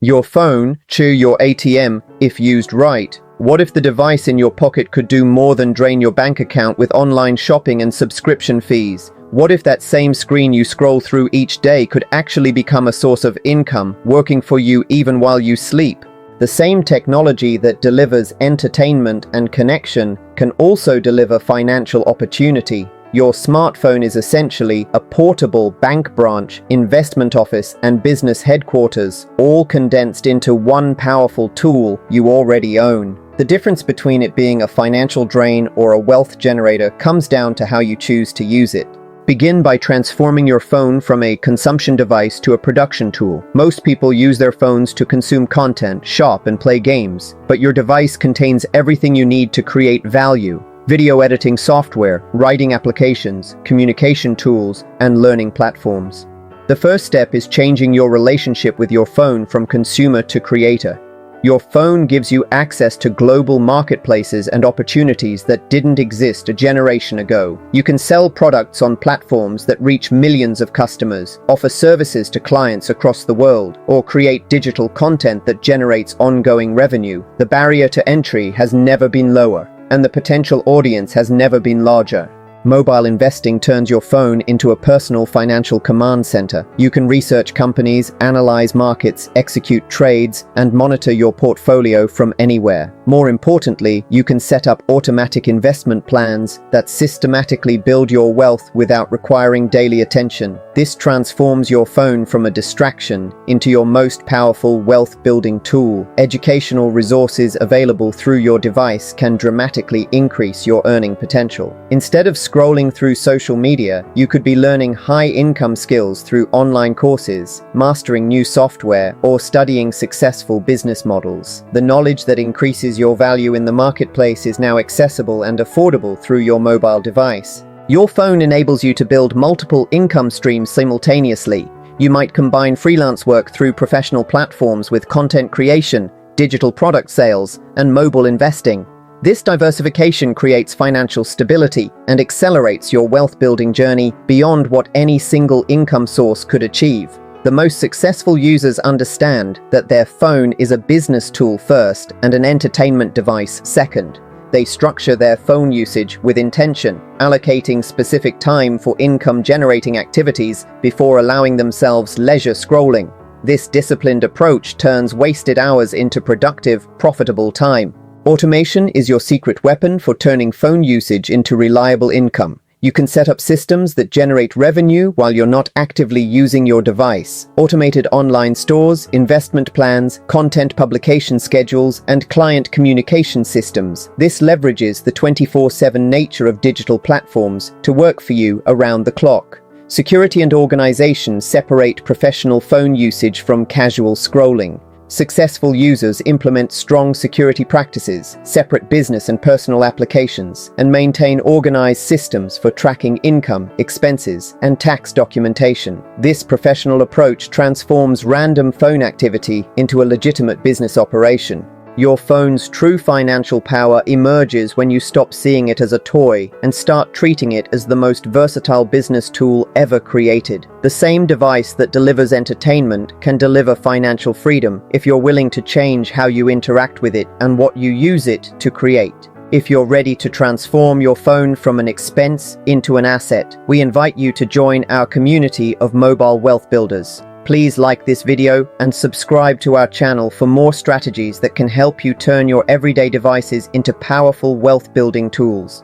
Your phone, your ATM, if used right. What if the device in your pocket could do more than drain your bank account with online shopping and subscription fees? What if that same screen you scroll through each day could actually become a source of income, working for you even while you sleep? The same technology that delivers entertainment and connection can also deliver financial opportunity. Your smartphone is essentially a portable bank branch, investment office, and business headquarters, all condensed into one powerful tool you already own. The difference between it being a financial drain or a wealth generator comes down to how you choose to use it. Begin by transforming your phone from a consumption device to a production tool. Most people use their phones to consume content, shop, and play games, but your device contains everything you need to create value. Video editing software, writing applications, communication tools, and learning platforms. The first step is changing your relationship with your phone from consumer to creator. Your phone gives you access to global marketplaces and opportunities that didn't exist a generation ago. You can sell products on platforms that reach millions of customers, offer services to clients across the world, or create digital content that generates ongoing revenue. The barrier to entry has never been lower, and the potential audience has never been larger. Mobile investing turns your phone into a personal financial command center. You can research companies, analyze markets, execute trades, and monitor your portfolio from anywhere. More importantly, you can set up automatic investment plans that systematically build your wealth without requiring daily attention. This transforms your phone from a distraction into your most powerful wealth-building tool. Educational resources available through your device can dramatically increase your earning potential. Instead of scrolling through social media, you could be learning high-income skills through online courses, mastering new software, or studying successful business models. The knowledge that increases your value in the marketplace is now accessible and affordable through your mobile device. Your phone enables you to build multiple income streams simultaneously. You might combine freelance work through professional platforms with content creation, digital product sales, and mobile investing. This diversification creates financial stability and accelerates your wealth-building journey beyond what any single income source could achieve. The most successful users understand that their phone is a business tool first and an entertainment device second. They structure their phone usage with intention, allocating specific time for income-generating activities before allowing themselves leisure scrolling. This disciplined approach turns wasted hours into productive, profitable time. Automation is your secret weapon for turning phone usage into reliable income. You can set up systems that generate revenue while you're not actively using your device. Automated online stores, investment plans, content publication schedules, and client communication systems. This leverages the 24/7 nature of digital platforms to work for you around the clock. Security and organization separate professional phone usage from casual scrolling. Successful users implement strong security practices, separate business and personal applications, and maintain organized systems for tracking income, expenses, and tax documentation. This professional approach transforms random phone activity into a legitimate business operation. Your phone's true financial power emerges when you stop seeing it as a toy and start treating it as the most versatile business tool ever created. The same device that delivers entertainment can deliver financial freedom if you're willing to change how you interact with it and what you use it to create. If you're ready to transform your phone from an expense into an asset, we invite you to join our community of mobile wealth builders. Please like this video and subscribe to our channel for more strategies that can help you turn your everyday devices into powerful wealth-building tools.